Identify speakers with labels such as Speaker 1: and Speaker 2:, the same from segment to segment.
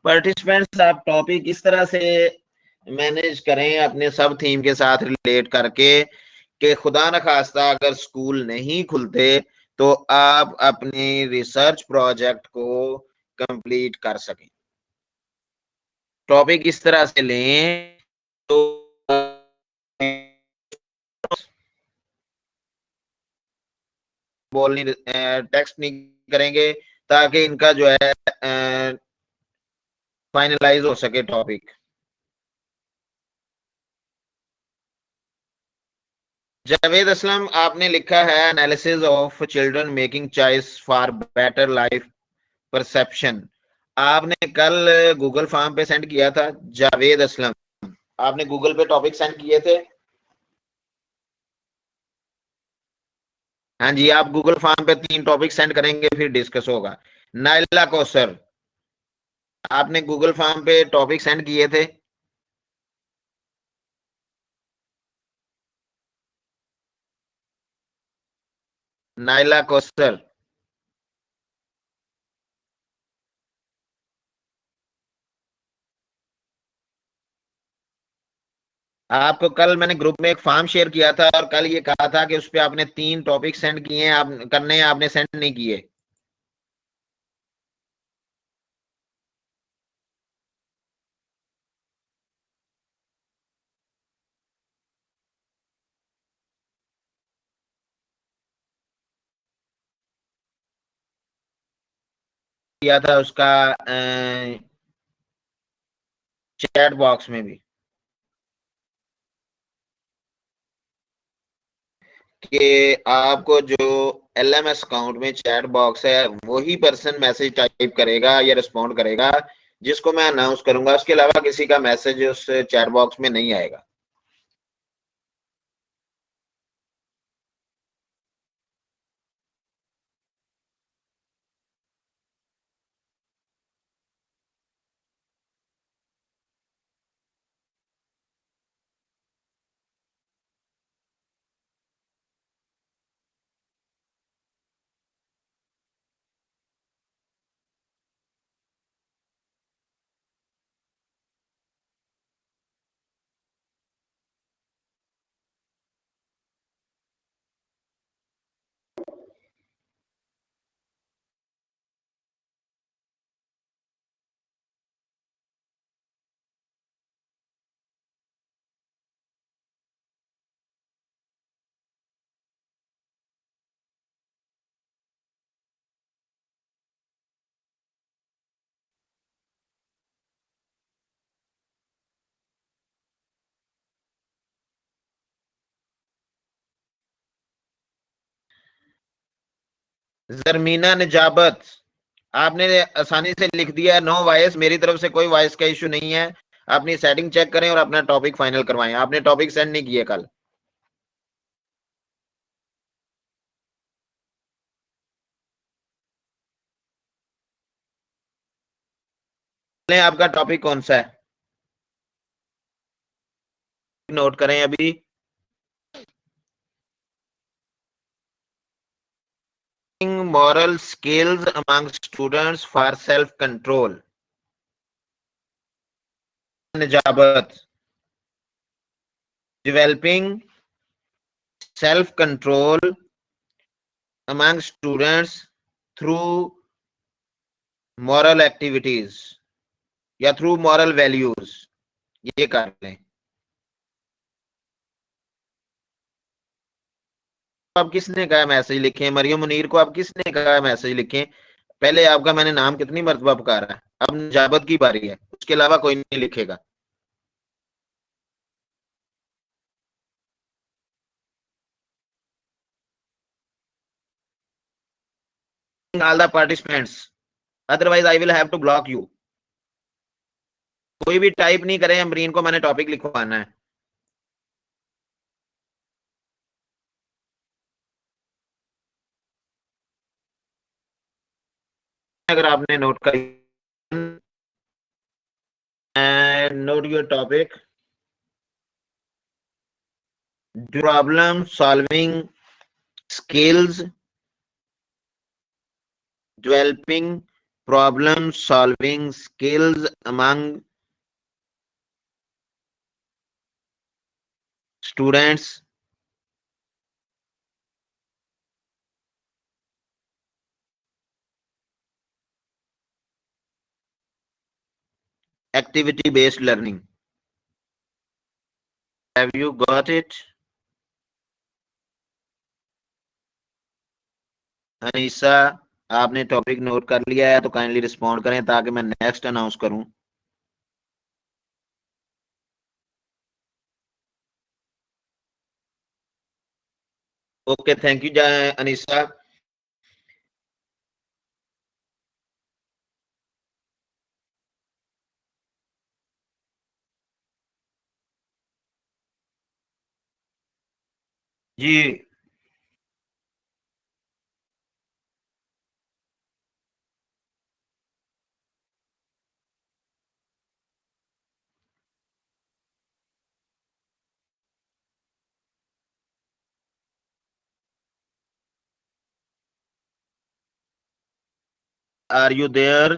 Speaker 1: Participants आप topic इस तरह से मैनेज करें अपने सब थीम के साथ रिलेट करके कि खुदा न खास्ता अगर स्कूल नहीं खुलते तो आप अपनी रिसर्च प्रोजेक्ट को कंप्लीट कर सकें। टॉपिक इस तरह से लें तो बोलनी टेक्स्ट नहीं करेंगे ताकि इनका जो है फाइनलाइज हो सके टॉपिक। जावेद असलम आपने लिखा है analysis of children making choice for better life perception. आपने कल गूगल फॉर्म पे सेंड किया था जावेद असलम, आपने गूगल पे टॉपिक सेंड किए थे। हाँ जी, आप गूगल फॉर्म पे 3 टॉपिक सेंड करेंगे फिर डिस्कस होगा। नाइला कौसर, आपने गूगल फॉर्म पे टॉपिक सेंड किए थे। नाइला कौसर, आपको कल मैंने ग्रुप में एक फॉर्म शेयर किया था और कल ये कहा था कि उस पे आपने 3 टॉपिक सेंड किए हैं, आप करने हैं, आपने सेंड नहीं किए। किया था उसका चैट बॉक्स में भी कि आपको जो एलएमएस अकाउंट में चैट बॉक्स है वही पर्सन मैसेज टाइप करेगा या रिस्पॉन्ड करेगा जिसको मैं अनाउंस करूंगा, उसके अलावा किसी का मैसेज उस चैट बॉक्स में नहीं आएगा। जरमीना निजाबत, आपने आसानी से लिख दिया नो वॉइस, मेरी तरफ से कोई वॉइस का इशू नहीं है। अपनी सेटिंग चेक करें और अपना टॉपिक फाइनल करवाएं। आपने टॉपिक सेंड नहीं किए कल। आपका टॉपिक कौन सा है, नोट करें अभी। moral skills among students for self control। Nijabat, developing self control among students through moral activities या थ्रू मॉरल वैल्यूज, ये कर लें। आप किसने कहा मैसेज लिखें, मरियम मुनीर को आप किसने कहा मैसेज लिखें? पहले आपका मैंने नाम कितनी मर्तबा पुकारा है, अब निजाबत की बारी है, उसके अलावा कोई नहीं लिखेगा। All the participants, otherwise I will have to block you. कोई भी टाइप नहीं करें, अमरीन को मैंने टॉपिक लिखवाना है। अगर आपने नोट कर note your topic, problem solving skills, developing problem solving skills among students, activity based learning. Have you got it? Anisa, आपने टॉपिक नोट कर लिया है तो काइंडली रिस्पॉन्ड करें ताकि मैं नेक्स्ट अनाउंस करूं। Okay, thank you Anisa. जी, are you there?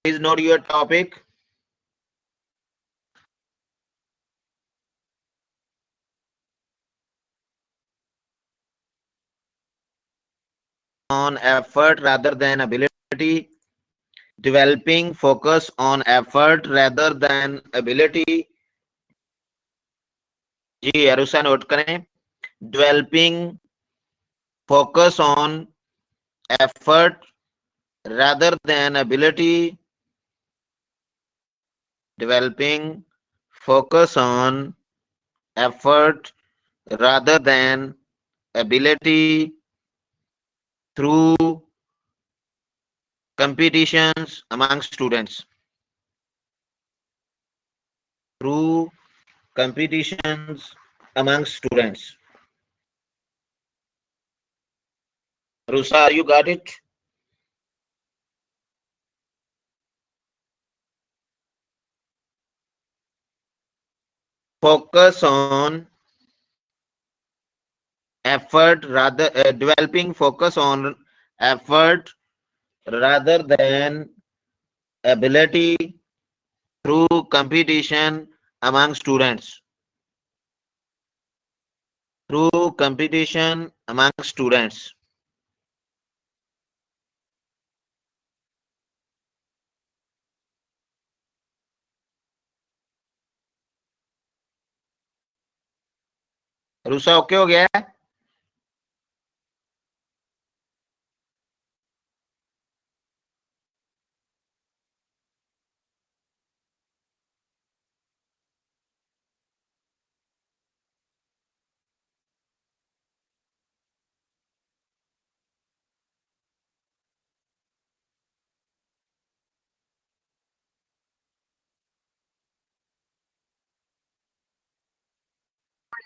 Speaker 1: Is not your topic? On effort rather than ability, developing focus on effort rather than ability. Ji Arusha note करें, developing focus on effort rather than ability, developing focus on effort rather than ability through competitions among students. Through competitions among students. Rusa, you got it? Focus on effort rather developing focus on effort rather than ability through competition among students. Through competition among students. RUSA okay हो गया है?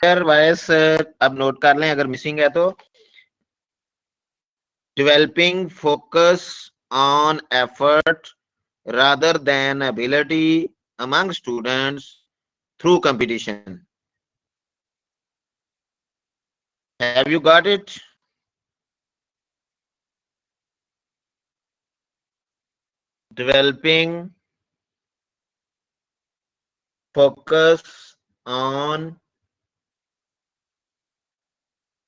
Speaker 1: Voice अब note कर लें अगर missing है तो। Developing focus on effort rather than ability among students through competition. Have you got it? Developing focus on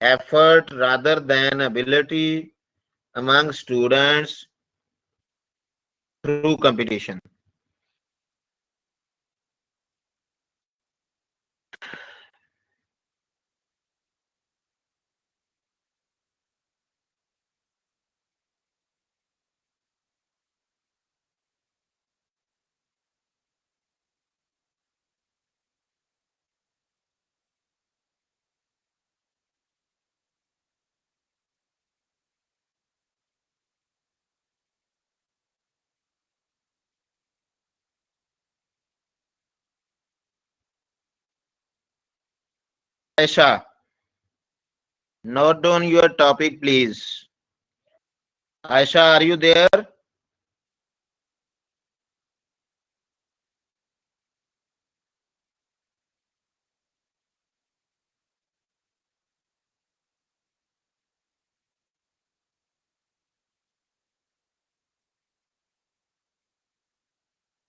Speaker 1: effort rather than ability among students through competition. Aisha, note down your topic, please. Aisha, are you there?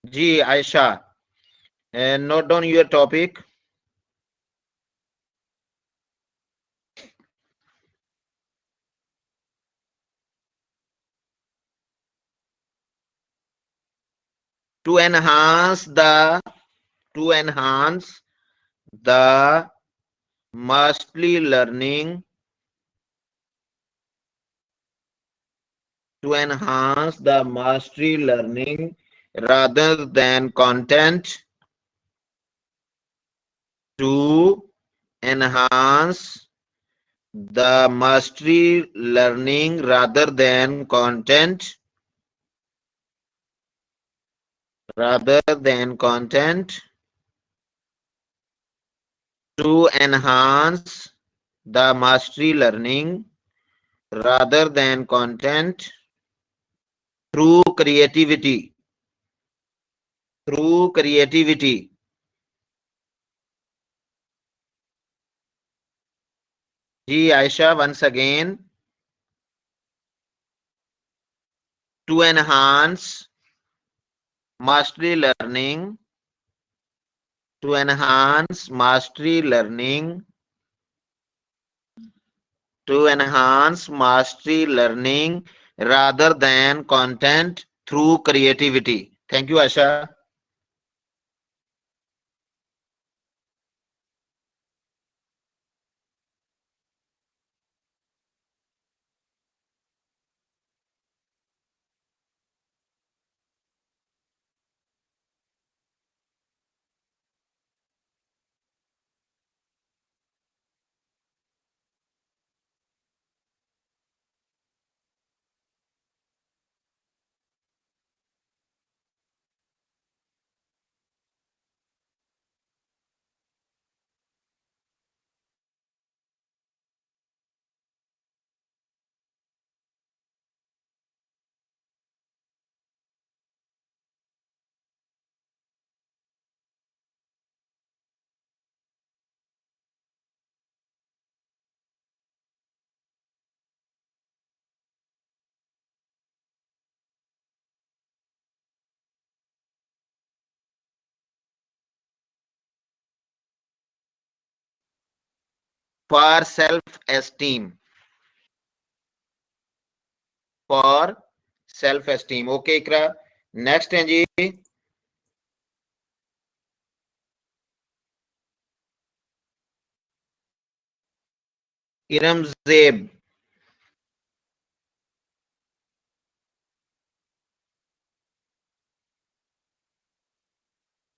Speaker 1: Ji Ayesha, note down your topic. To enhance the mastery learning, to enhance the mastery learning rather than content, to enhance the mastery learning rather than content, to enhance the mastery learning rather than content, through creativity, through creativity. Ji Aisha, once again, to enhance mastery learning, to enhance mastery learning, to enhance mastery learning rather than content, through creativity. Thank you, Asha. For self-esteem, for self-esteem. Okay, Ikra. Next है जी, इरम जेब.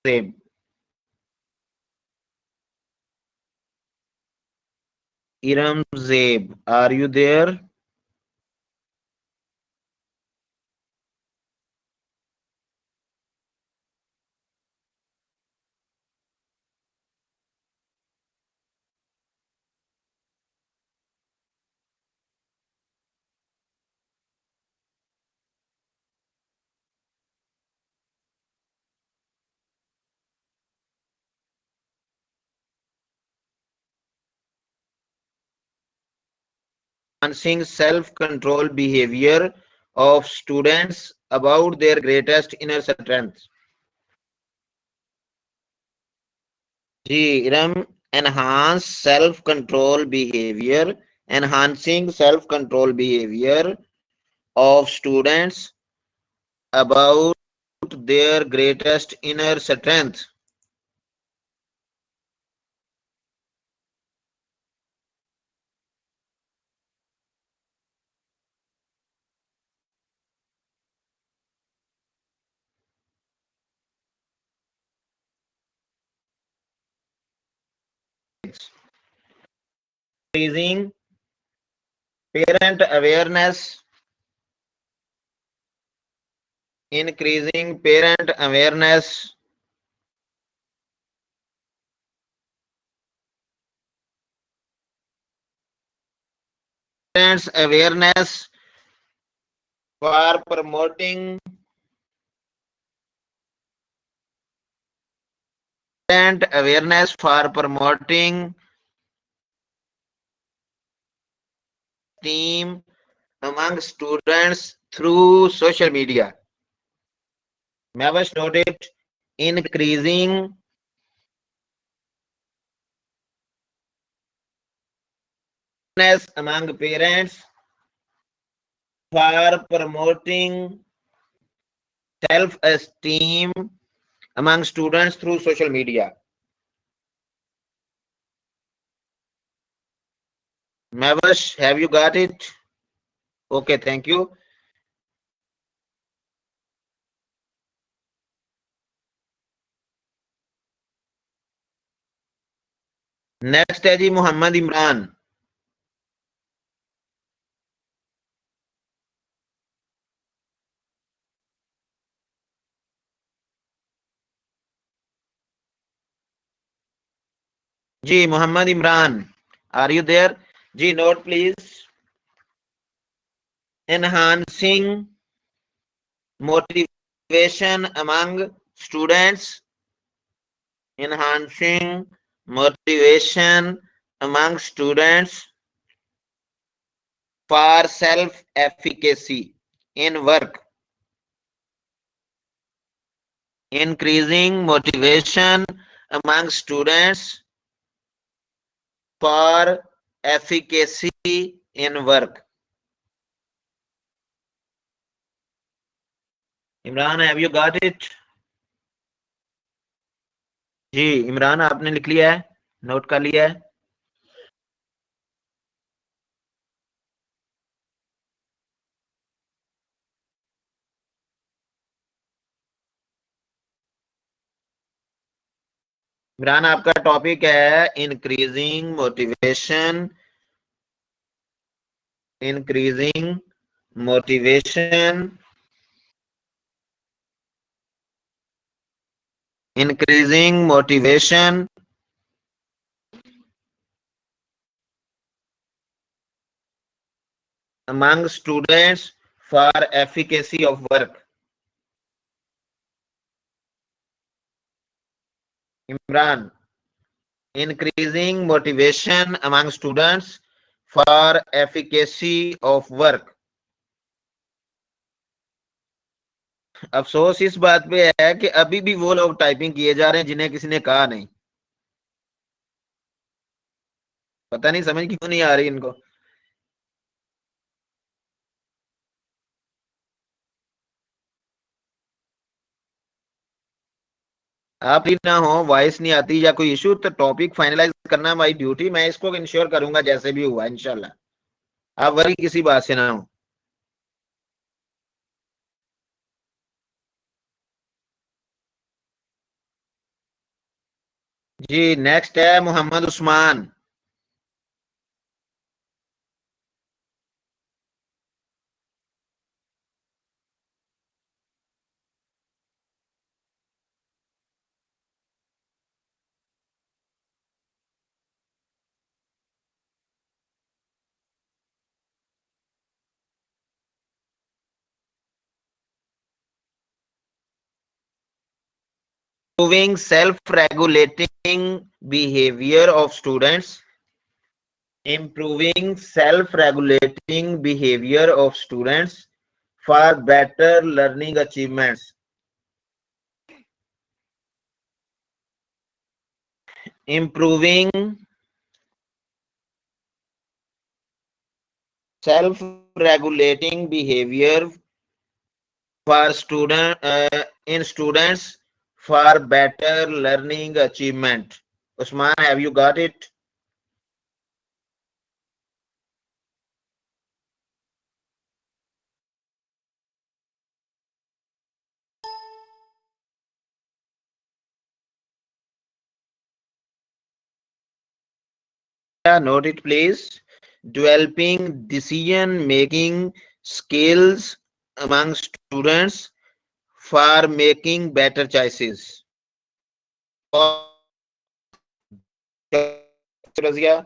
Speaker 1: जेब. Iram Zeeb, are you there? Enhancing self-control behavior of students about their greatest inner strengths. जी Iram, enhance self-control behavior, enhancing self-control behavior of students about their greatest inner strength. Increasing parent awareness, increasing parent awareness, parents awareness for promoting parent awareness for promoting team among students through social media. Mavish, note it. Increasing awareness among parents for promoting self-esteem among students through social media. Mavish, have you got it? Okay, thank you. Next है ji Mohammad Imran. Ji Mohammad Imran, are you there? Ji note please. Enhancing motivation among students, enhancing motivation among students for self efficacy in work, increasing motivation among students for efficacy in work. Imran, have you got it? Ji Imran, आपने लिख लिया है, note कर लिया है? इमरान, आपका topic है increasing motivation, increasing motivation, increasing motivation among students for efficacy of work. Imran, increasing motivation among students for efficacy of work. अफसोस इस बात पे है कि अभी भी वो लोग टाइपिंग किए जा रहे हैं जिन्हें किसी ने कहा नहीं। पता नहीं समझ क्यों नहीं आ रही इनको। आप ही ना हो, वॉइस नहीं आती या कोई इशू, तो टॉपिक फाइनलाइज करना माई ड्यूटी, मैं इसको इंश्योर करूंगा जैसे भी हुआ इंशाल्लाह। आप वरी किसी बात से ना हो। जी नेक्स्ट है Mohammad Usman. Improving self-regulating behavior of students. Improving self-regulating behavior of students for better learning achievements. Improving self-regulating behavior for in students for better learning achievement. Usman, have you got it? Note it please. Developing decision making skills among students for making better choices. Razia,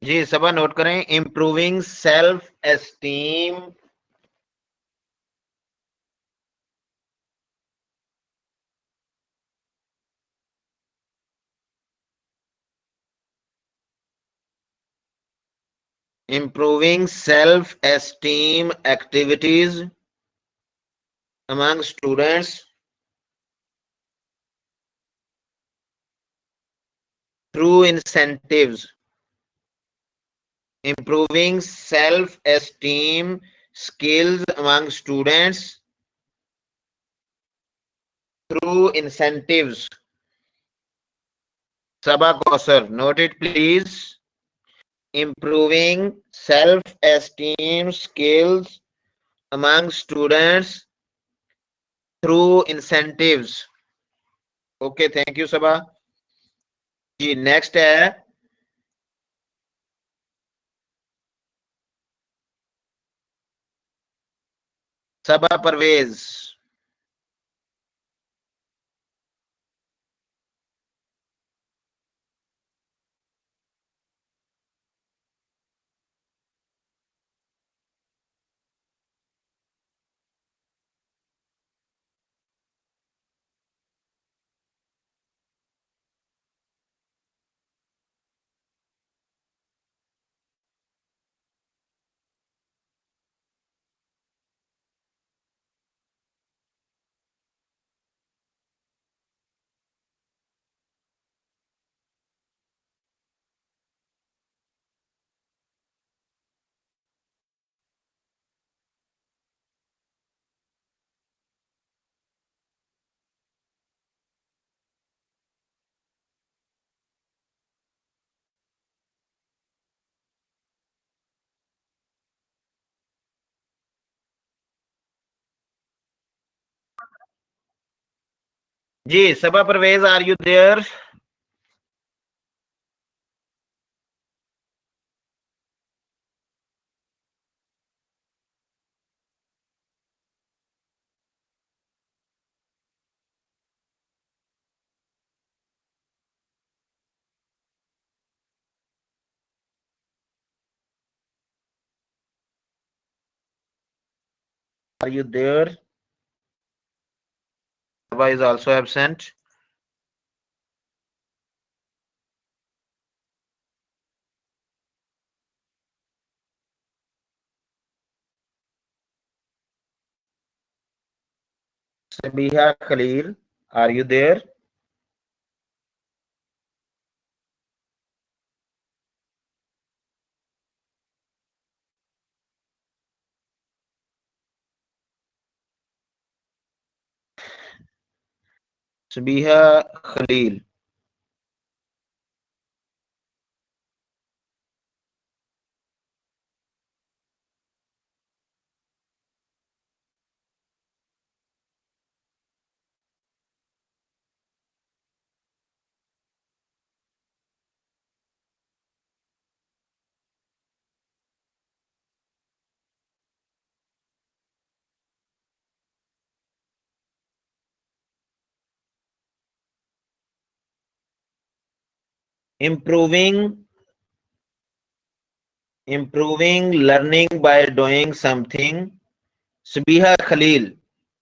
Speaker 1: जी सब note करें, improving self esteem, improving self-esteem activities among students through incentives. Improving self-esteem skills among students through incentives. Sabha Kausar, note it please. Improving self-esteem skills among students through incentives. Okay, thank you Sabha. Ji next है Saba Parvez. Ji Saba Parvez, are you there? Are you there? Sabha is also absent. Sabiha Khalil, are you there? Sabiha Khalil. Improving learning by doing something. Sabiha Khalil,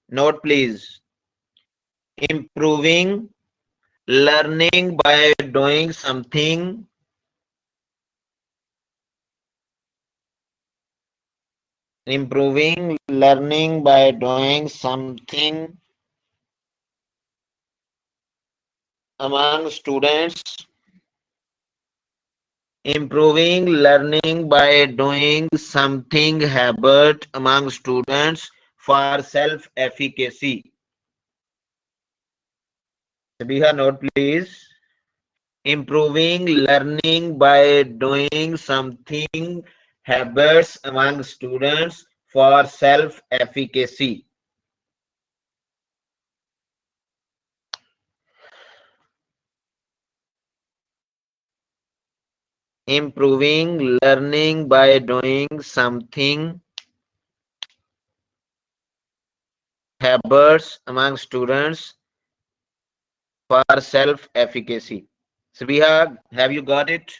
Speaker 1: note please. Improving learning by doing something. Improving learning by doing something among students. Improving learning by doing something habit among students for self-efficacy. Sabiha, note please. Improving learning by doing something habits among students for self-efficacy. Improving learning by doing something habits among students for self-efficacy. Sabiha, have you got it?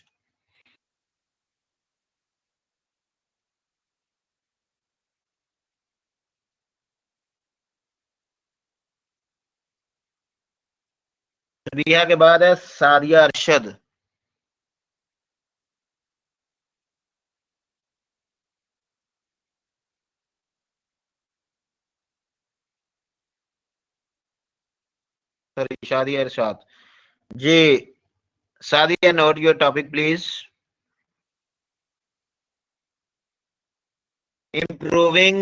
Speaker 1: Riya के बाद है Sadia Arshad. Sorry, Sadia Arshad ji. Sadia, note your topic please. Improving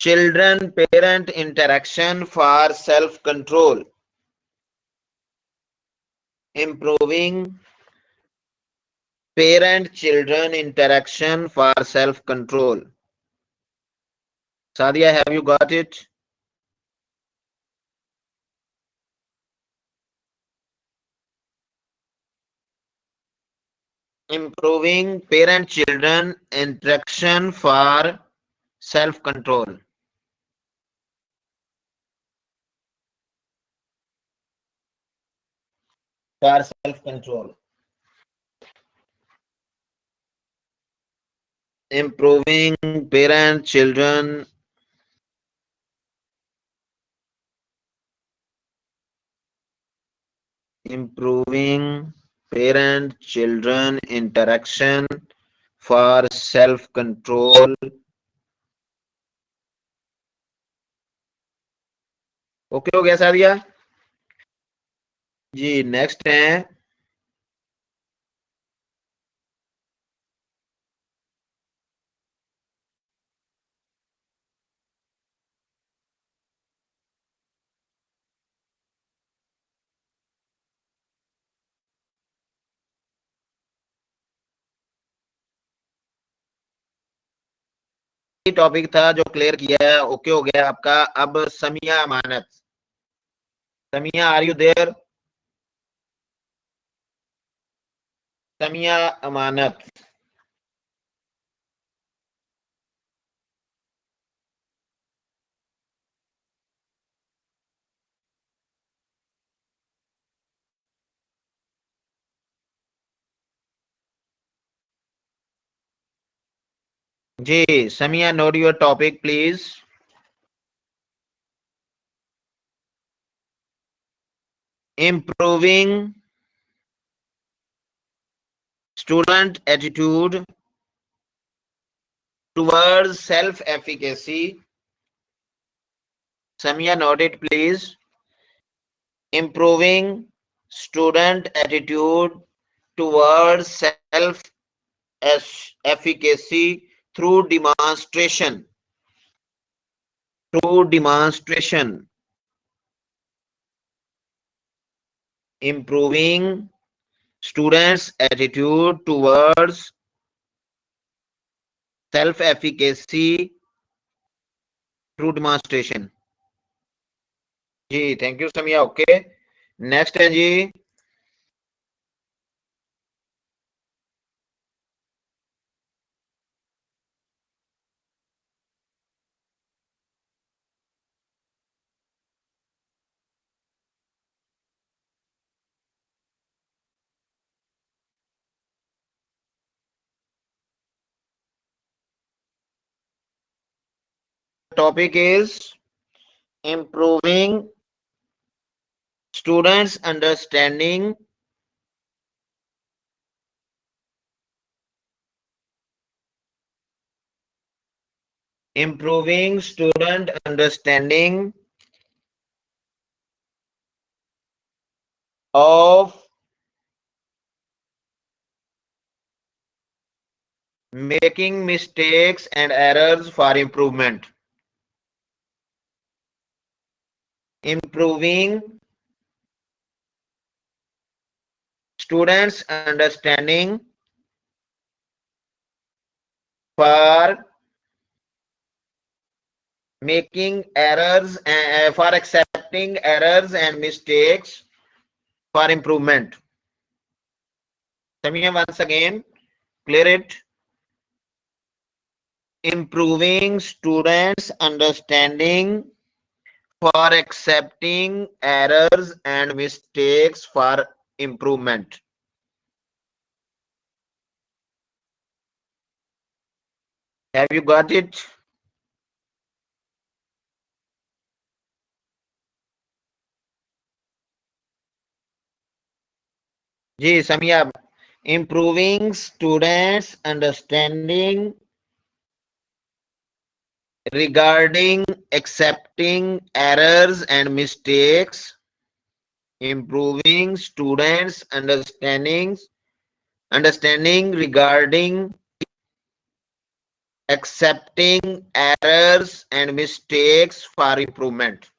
Speaker 1: children parent interaction for self control. Improving parent children interaction for self control. Sadia, have you got it? Improving parent children interaction for self control. For self control. Improving parent children improving parent children interaction for self control. Okay हो गया सादिया जी। Next है topic था जो clear किया है, okay हो गया आपका। अब Samiya Amanat. Samiya, are you there? Samiya Amanat. Ji Samiya, note your topic please. Improving student attitude towards self efficacy. Samiya, note it please. Improving student attitude towards self efficacy through demonstration. Through demonstration. Improving students' attitude towards self-efficacy through demonstration. Ji thank you Samiya. Okay, next है ji. Topic is improving students understanding improving student understanding of making mistakes and errors for improvement. Improving students understanding for making errors for accepting errors and mistakes for improvement. Samia, once again, clear it. Improving students understanding for accepting errors and mistakes for improvement. Have you got it? जी Samiya, improving students understanding regarding accepting errors and mistakes, improving students understanding regarding accepting errors and mistakes for improvement.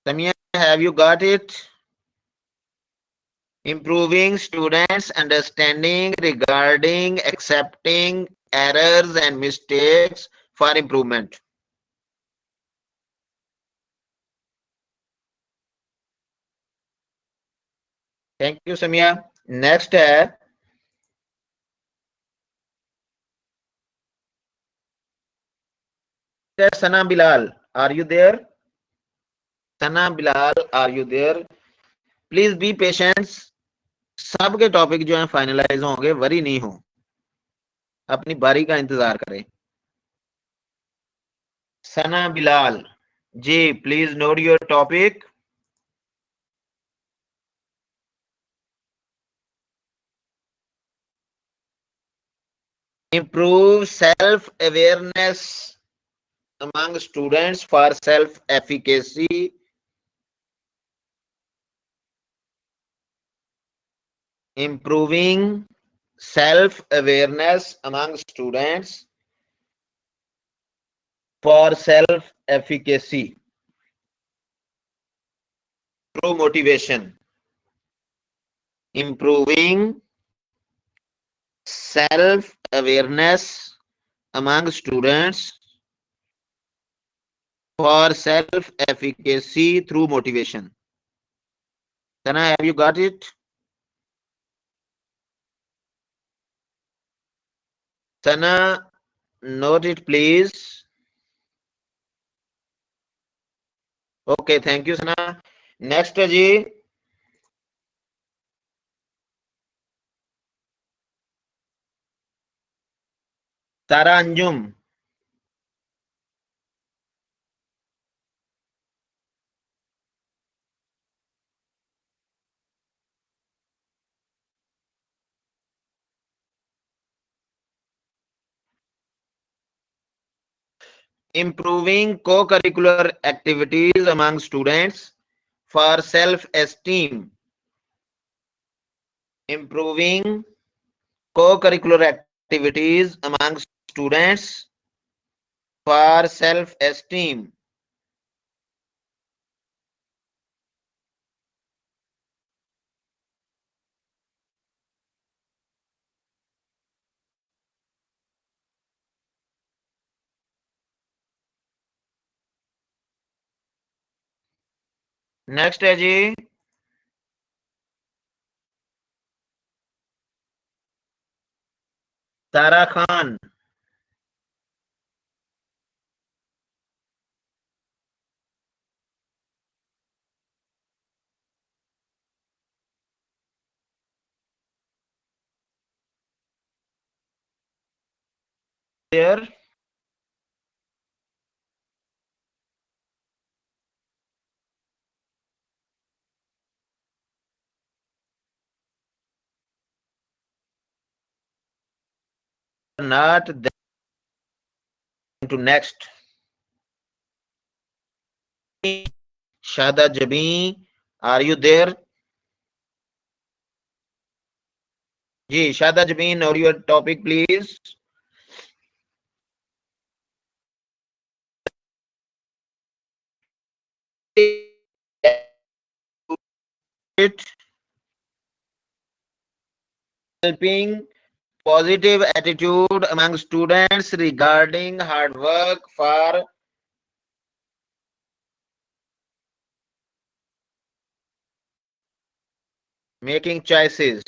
Speaker 1: Samia, have you got it? Improving students' understanding regarding accepting errors and mistakes for improvement. Thank you, Samia. Next है Sana Bilal. Are you there? Sana Bilal, are you there? Please be patient. सबके topic जो है finalise होंगे, worry नहीं हो, अपनी बारी का इंतजार करें. Sana Bilal ji, please note your topic. Improve self awareness among students for self efficacy. Improving self awareness among students for self efficacy through motivation. Improving self awareness among students for self efficacy through motivation. Sana, have you got it? Sana, note it please. Okay, thank you, Sana. Next है जी तारा Anjum. Improving co-curricular activities among students for self-esteem. Improving co-curricular activities among students for self-esteem. Next है जी तारा Khan. There not then to next. Shada Jabi, are you there? जी शादा जबीन, और your topic please. It helping positive attitude among students regarding hard work for making choices.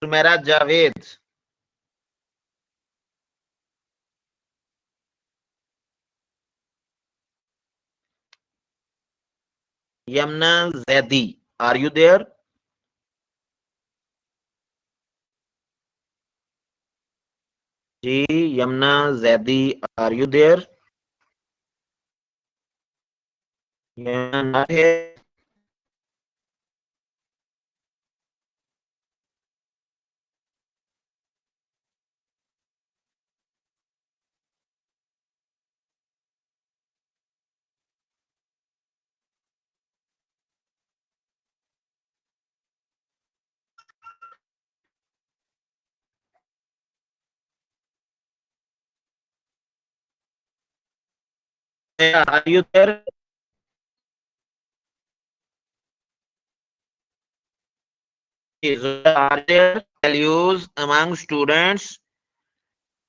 Speaker 1: मेरा Javed, Yamuna Zaidi, are you there? जी, Yamuna Zaidi, are you there? Yamuna है। Are you there? Are there values among students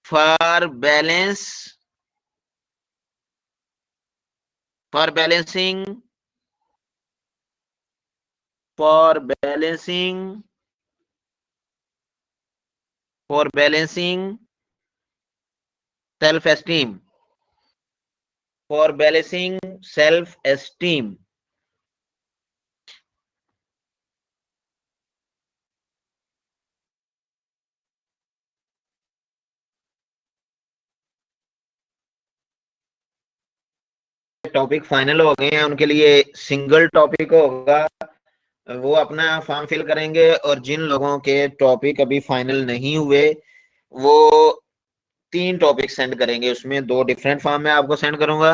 Speaker 1: for balance, for balancing, for balancing, for balancing self-esteem, for balancing self-esteem? Topic final हो गए हैं, उनके लिए single topic होगा, वो अपना फॉर्म फिल करेंगे। और जिन लोगों के टॉपिक अभी फाइनल नहीं हुए, वो 3 टॉपिक सेंड करेंगे, उसमें 2 डिफरेंट फॉर्म में आपको सेंड करूंगा।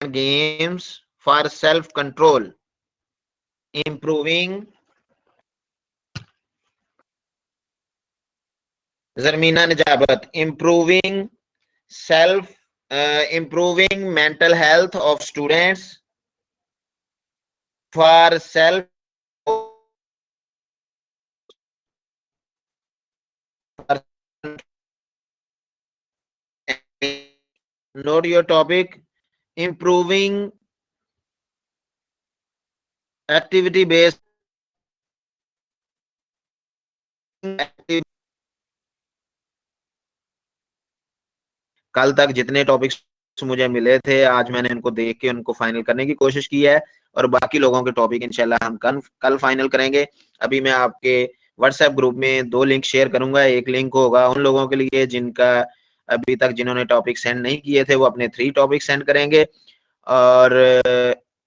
Speaker 1: Games for self control, improving, Zarmeena Najabat, self improving mental health of students for self, note your topic, improving activity based, कल तक जितने टॉपिक्स मुझे मिले थे, आज मैंने इनको देख के उनको फाइनल करने की कोशिश की है, और बाकी लोगों के टॉपिक इंशाल्लाह हम कल फाइनल करेंगे। अभी मैं आपके व्हाट्सएप ग्रुप में 2 लिंक शेयर करूंगा। एक लिंक होगा उन लोगों के लिए जिनका अभी तक जिन्होंने टॉपिक सेंड नहीं किए थे, वो अपने 3 टॉपिक सेंड करेंगे, और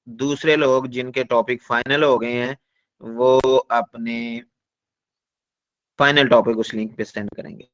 Speaker 1: दूसरे लोग जिनके टॉपिक फाइनल हो गए हैं, वो अपने फाइनल टॉपिक उस लिंक पे सेंड करेंगे।